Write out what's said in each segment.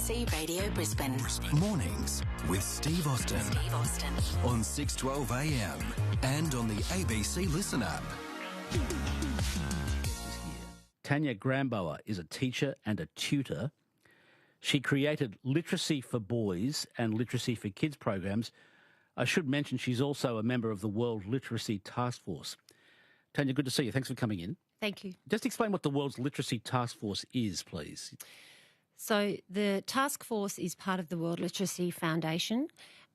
ABC Radio Brisbane. Mornings with Steve Austin. On 6:12 a.m. and on the ABC Listen app. Tanya Grambower is a teacher and a tutor. She created Literacy for Boys and Literacy for Kids programs. I should mention she's also a member of the World Literacy Task Force. Tanya, good to see you. Thanks for coming in. Thank you. Just explain what the World Literacy Task Force is, please. So the task force is part of the World Literacy Foundation,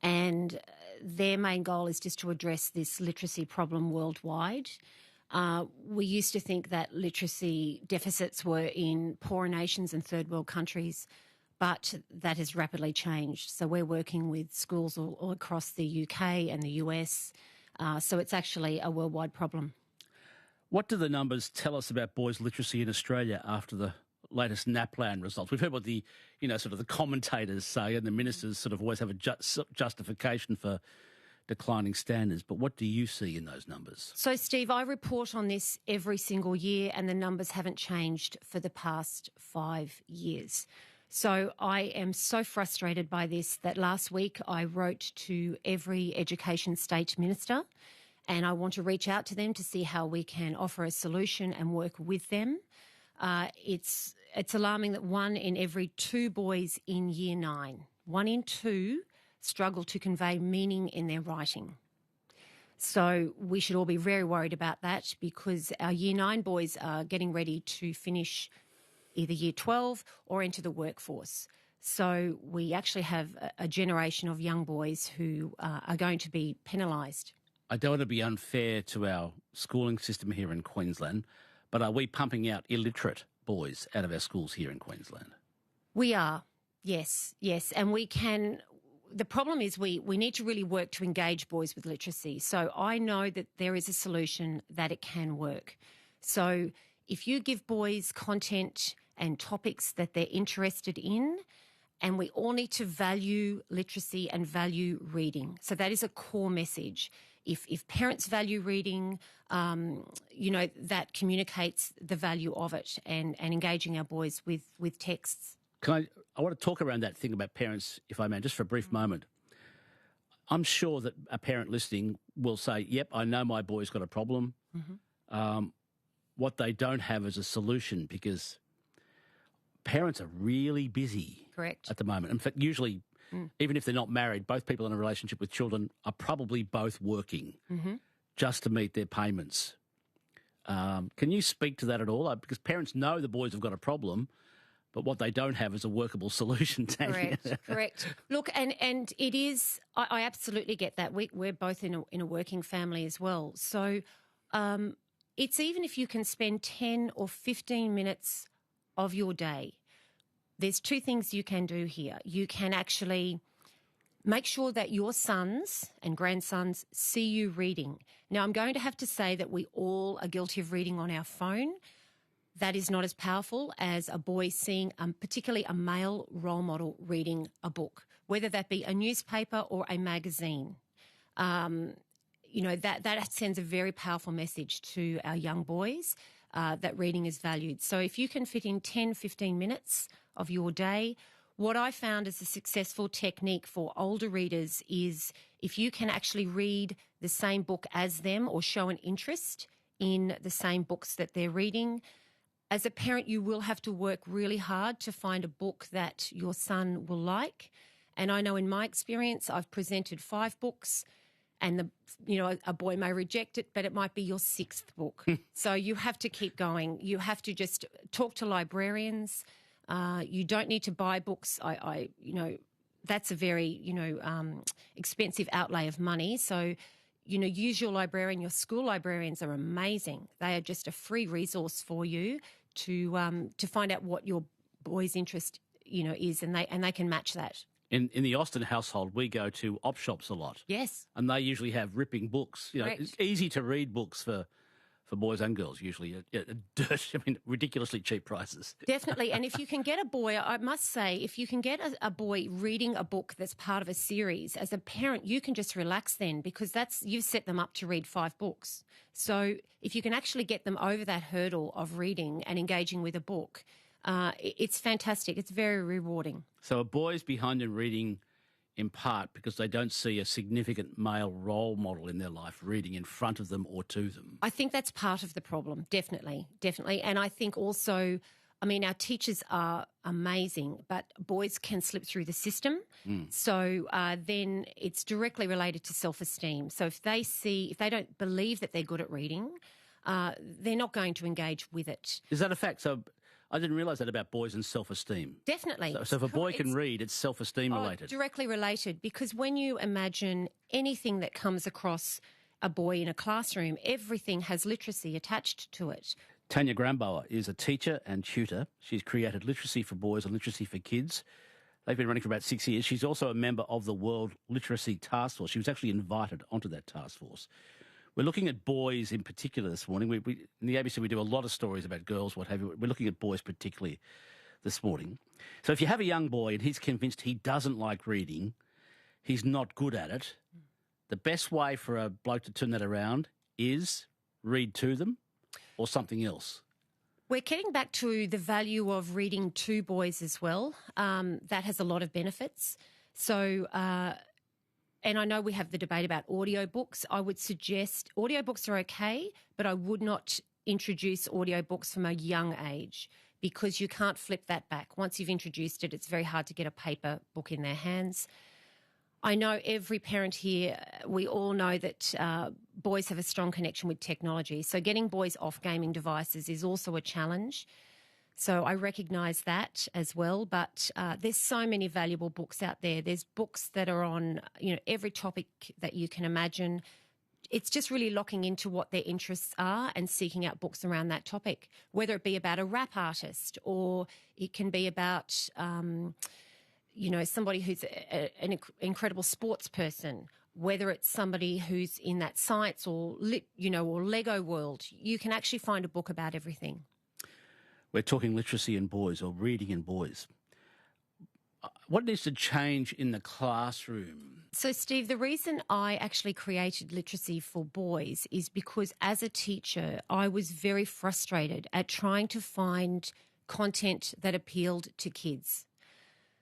and their main goal is just to address this literacy problem worldwide. We used to think that literacy deficits were in poorer nations and third world countries, but that has rapidly changed. So we're working with schools all across the UK and the US, so it's actually a worldwide problem. What do the numbers tell us about boys' literacy in Australia after the latest NAPLAN results? We've heard what the, sort of the commentators say, and the ministers sort of always have a justification for declining standards. But what do you see in those numbers? So, Steve, I report on this every single year, and the numbers haven't changed for the past 5 years. So I am so frustrated by this that last week I wrote to every education state minister, and I want to reach out to them to see how we can offer a solution and work with them. It's alarming that 1 in every 2 boys in Year 9, 1 in 2, struggle to convey meaning in their writing. So we should all be very worried about that, because our Year 9 boys are getting ready to finish either Year 12 or into the workforce. So we actually have a generation of young boys who are going to be penalised. I don't want to be unfair to our schooling system here in Queensland, but are we pumping out illiterate boys out of our schools here in Queensland? We are, yes. And we can. The problem is we need to really work to engage boys with literacy. So I know that there is a solution that it can work. So if you give boys content and topics that they're interested in, and we all need to value literacy and value reading. So that is a core message. If parents value reading, that communicates the value of it and engaging our boys with texts. I want to talk around that thing about parents, if I may, just for a brief moment. I'm sure that a parent listening will say, yep, I know my boy's got a problem. Mm-hmm. What they don't have is a solution, because parents are really busy. Correct. At the moment. In fact, usually, even if they're not married, both people in a relationship with children are probably both working just to meet their payments. Can you speak to that at all? Because parents know the boys have got a problem, but what they don't have is a workable solution, Tanya. Correct. Look, and it is, I absolutely get that. We're both in a working family as well. So it's even if you can spend 10 or 15 minutes of your day, there's 2 things you can do here. You can actually make sure that your sons and grandsons see you reading. Now, I'm going to have to say that we all are guilty of reading on our phone. That is not as powerful as a boy seeing, particularly a male role model reading a book, whether that be a newspaper or a magazine. That sends a very powerful message to our young boys that reading is valued. So if you can fit in 10, 15 minutes of your day, what I found as a successful technique for older readers is if you can actually read the same book as them or show an interest in the same books that they're reading. As a parent, you will have to work really hard to find a book that your son will like. And I know in my experience, I've presented 5 books, and a boy may reject it, but it might be your 6th book. So you have to keep going. You have to just talk to librarians. You don't need to buy books. That's a very, expensive outlay of money. So, use your librarian. Your school librarians are amazing. They are just a free resource for you to find out what your boy's interest, is, and they can match that. In the Austin household, we go to op shops a lot. Yes. And they usually have ripping books. Correct. It's easy to read books for boys and girls, usually ridiculously cheap prices. Definitely. And if you can get a boy, I must say, if you can get a boy reading a book that's part of a series, as a parent, you can just relax then, because you've set them up to read 5 books. So if you can actually get them over that hurdle of reading and engaging with a book, It's fantastic. It's very rewarding. So are boys behind in reading in part because they don't see a significant male role model in their life reading in front of them or to them? I think that's part of the problem, definitely. And I think also, I mean, our teachers are amazing, but boys can slip through the system. So then it's directly related to self-esteem. So if they don't believe that they're good at reading, they're not going to engage with it. Is that a fact? So I didn't realise that about boys and self-esteem. Definitely. So if a boy can read, it's self-esteem related. Directly related, because when you imagine anything that comes across a boy in a classroom, everything has literacy attached to it. Tanya Grambower is a teacher and tutor. She's created Literacy for Boys and Literacy for Kids. They've been running for about 6 years. She's also a member of the World Literacy Task Force. She was actually invited onto that task force. We're looking at boys in particular this morning. We in the ABC, we do a lot of stories about girls, what have you. We're looking at boys particularly this morning. So if you have a young boy and he's convinced he doesn't like reading, he's not good at it, the best way for a bloke to turn that around is read to them or something else. We're getting back to the value of reading to boys as well. That has a lot of benefits. So... and I know we have the debate about audiobooks. I would suggest audiobooks are okay, but I would not introduce audiobooks from a young age because you can't flip that back. Once you've introduced it, it's very hard to get a paper book in their hands. I know every parent here, we all know that boys have a strong connection with technology. So getting boys off gaming devices is also a challenge. So I recognise that as well, but there's so many valuable books out there. There's books that are on, every topic that you can imagine. It's just really locking into what their interests are and seeking out books around that topic, whether it be about a rap artist or it can be about, somebody who's an incredible sports person, whether it's somebody who's in that science or Lego world. You can actually find a book about everything. We're talking literacy in boys or reading in boys. What needs to change in the classroom? So, Steve, the reason I actually created Literacy for Boys is because as a teacher, I was very frustrated at trying to find content that appealed to kids.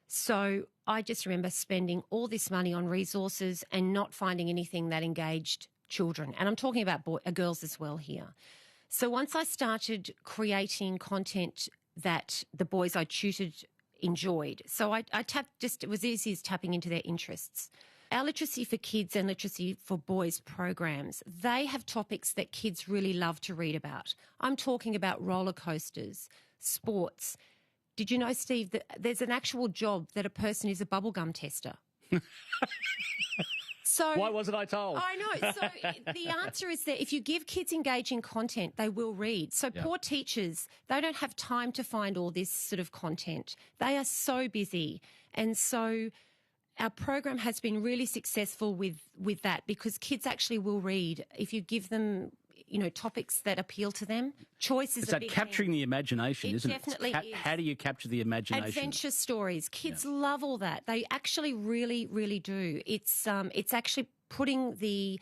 So I just remember spending all this money on resources and not finding anything that engaged children. And I'm talking about girls as well here. So once I started creating content that the boys I tutored enjoyed, so I tapped, it was easy as tapping into their interests. Our Literacy for Kids and Literacy for Boys programs, they have topics that kids really love to read about. I'm talking about roller coasters, sports. Did you know, Steve, that there's an actual job that a person is a bubblegum tester? So, why wasn't I told? I know. So the answer is that if you give kids engaging content, they will read. So poor teachers, they don't have time to find all this sort of content. They are so busy. And so our program has been really successful with that because kids actually will read if you give them, topics that appeal to them. Choice is it's that capturing the imagination, isn't it? It definitely is. How do you capture the imagination? Adventure stories. Kids love all that. They actually really, really do. It's actually putting the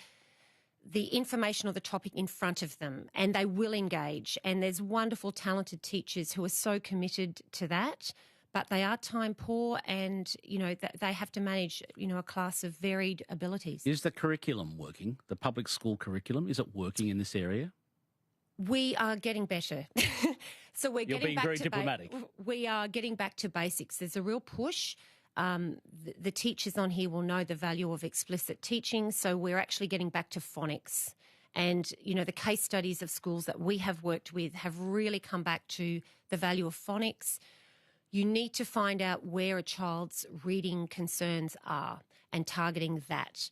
information or the topic in front of them and they will engage. And there's wonderful, talented teachers who are so committed to that. But they are time poor and, they have to manage, a class of varied abilities. Is the curriculum working? The public school curriculum, is it working in this area? We are getting better. So we're You're getting being back very to diplomatic. We are getting back to basics. There's a real push. The teachers on here will know the value of explicit teaching. So we're actually getting back to phonics. And, the case studies of schools that we have worked with have really come back to the value of phonics. You need to find out where a child's reading concerns are and targeting that.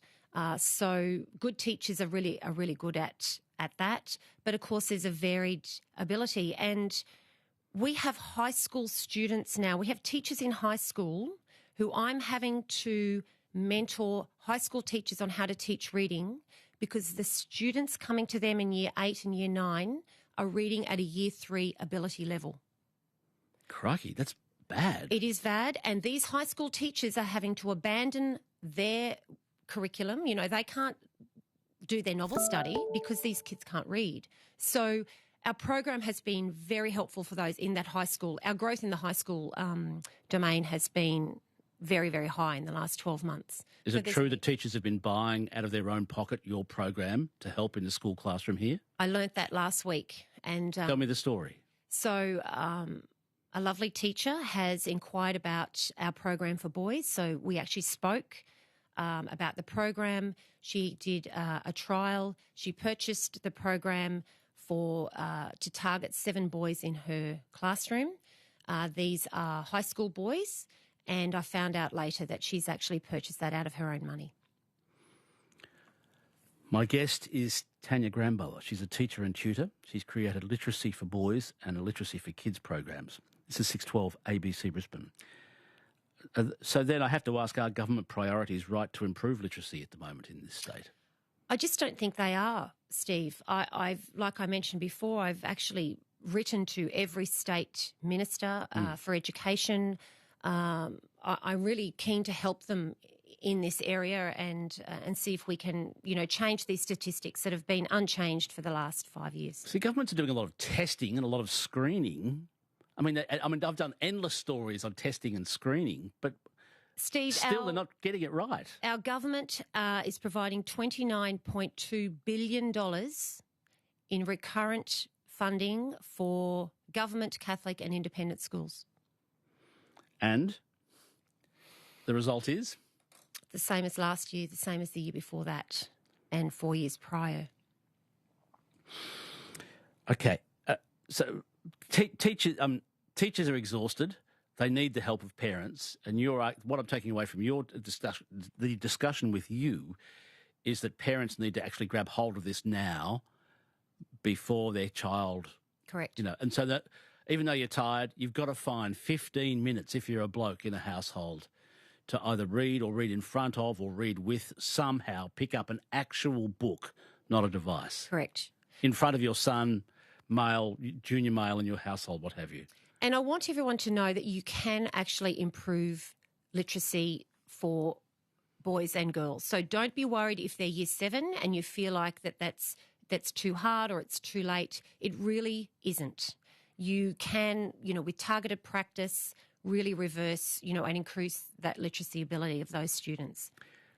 So good teachers are really good at that. But, of course, there's a varied ability. And we have high school students now. We have teachers in high school who I'm having to mentor high school teachers on how to teach reading because the students coming to them in Year 8 and Year 9 are reading at a Year 3 ability level. Crikey, that's bad. It is bad, and these high school teachers are having to abandon their curriculum. They can't do their novel study because these kids can't read. So Our program has been very helpful for those in that high school. Our growth in the high school domain has been very, very high in the last 12 months. Is it true that teachers have been buying out of their own pocket your program to help in the school classroom here? I learnt that last week. And tell me the story. So a lovely teacher has inquired about our program for boys. So we actually spoke about the program. She did a trial. She purchased the program to target 7 boys in her classroom. These are high school boys. And I found out later that she's actually purchased that out of her own money. My guest is Tanya Grambower. She's a teacher and tutor. She's created Literacy for Boys and a Literacy for Kids programs. This is 612 ABC Brisbane. So then I have to ask, are government priorities right to improve literacy at the moment in this state? I just don't think they are, Steve. I've, like I mentioned before, I've actually written to every state minister for education. I'm really keen to help them in this area and see if we can, change these statistics that have been unchanged for the last 5 years. See, governments are doing a lot of testing and a lot of screening. I mean, I've done endless stories on testing and screening, but Steve, still they're not getting it right. Our government is providing $29.2 billion in recurrent funding for government, Catholic and independent schools. And the result is? The same as last year, the same as the year before that, and 4 years prior. Okay. So teachers are exhausted. They need the help of parents. And what I'm taking away from your discussion with you is that parents need to actually grab hold of this now before their child. Correct. And so that even though you're tired, you've got to find 15 minutes if you're a bloke in a household to either read or read in front of or read with, somehow pick up an actual book, not a device. Correct. In front of your son, male, junior male in your household, what have you. And I want everyone to know that you can actually improve literacy for boys and girls. So don't be worried if they're year 7 and you feel like that's too hard or it's too late. It really isn't. You can, with targeted practice, really reverse, and increase that literacy ability of those students.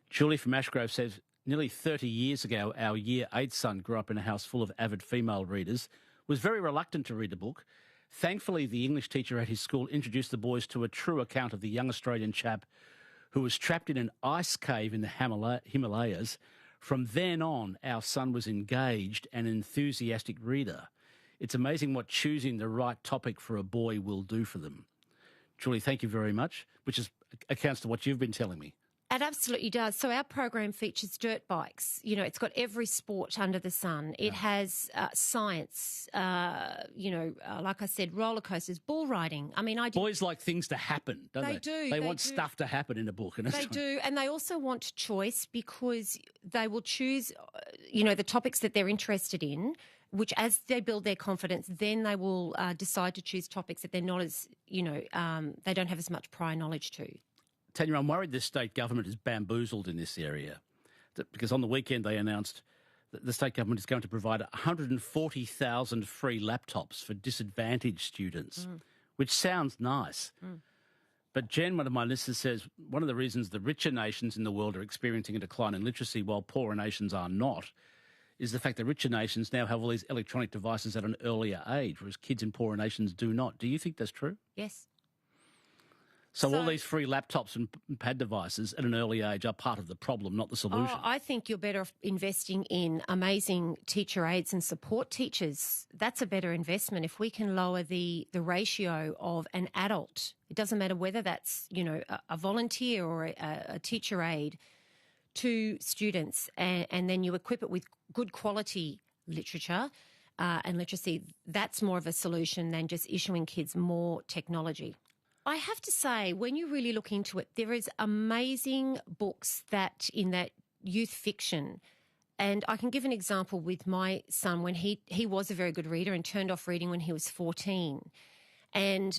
Julie from Ashgrove says, nearly 30 years ago, our year 8 son grew up in a house full of avid female readers, was very reluctant to read a book. Thankfully, the English teacher at his school introduced the boys to a true account of the young Australian chap who was trapped in an ice cave in the Himalayas. From then on, our son was engaged and enthusiastic reader. It's amazing what choosing the right topic for a boy will do for them. Julie, thank you very much, which accounts to what you've been telling me. It absolutely does. So our program features dirt bikes. It's got every sport under the sun. It has science, like I said, roller coasters, bull riding. Boys like things to happen, don't they? They do. They want stuff to happen in a book. They do. And they also want choice because they will choose, the topics that they're interested in, which as they build their confidence, then they will decide to choose topics that they're not as, they don't have as much prior knowledge to. Tanya, I'm worried the state government is bamboozled in this area because on the weekend they announced that the state government is going to provide 140,000 free laptops for disadvantaged students, which sounds nice. But Jen, one of my listeners, says one of the reasons the richer nations in the world are experiencing a decline in literacy while poorer nations are not is the fact that richer nations now have all these electronic devices at an earlier age, whereas kids in poorer nations do not. Do you think that's true? Yes. So all these free laptops and pad devices at an early age are part of the problem, not the solution. I think you're better off investing in amazing teacher aides and support teachers. That's a better investment. If we can lower the ratio of an adult, it doesn't matter whether that's, a volunteer or a teacher aide to students, and then you equip it with good quality literature and literacy, that's more of a solution than just issuing kids more technology. I have to say, when you really look into it, there is amazing books in that youth fiction. And I can give an example with my son when he was a very good reader and turned off reading when he was 14. And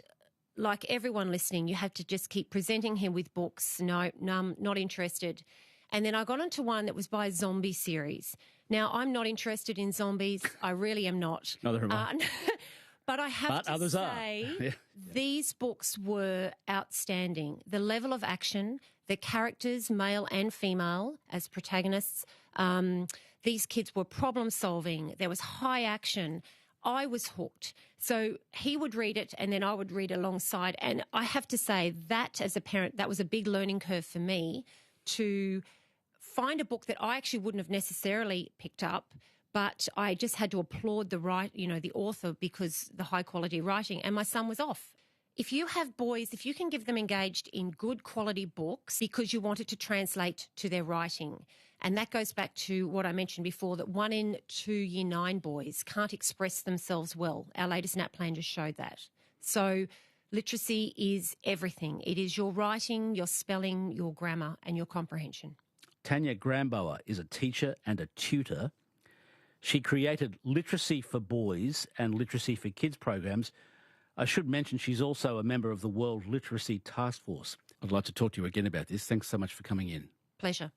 like everyone listening, you had to just keep presenting him with books. No, not interested. And then I got into one that was by a zombie series. Now, I'm not interested in zombies. I really am not. Neither am I. But I have to others say, these books were outstanding. The level of action, the characters, male and female, as protagonists, these kids were problem-solving. There was high action. I was hooked. So he would read it and then I would read alongside. And I have to say that as a parent, that was a big learning curve for me to find a book that I actually wouldn't have necessarily picked up, but I just had to applaud the author because the high quality writing, and my son was off. If you have boys, if you can give them engaged in good quality books because you want it to translate to their writing, and that goes back to what I mentioned before, that 1 in 2 Year 9 boys can't express themselves well. Our latest NAPLAN just showed that. So literacy is everything. It is your writing, your spelling, your grammar and your comprehension. Tanya Grambower is a teacher and a tutor. She created Literacy for Boys and Literacy for Kids programs. I should mention she's also a member of the World Literacy Task Force. I'd like to talk to you again about this. Thanks so much for coming in. Pleasure.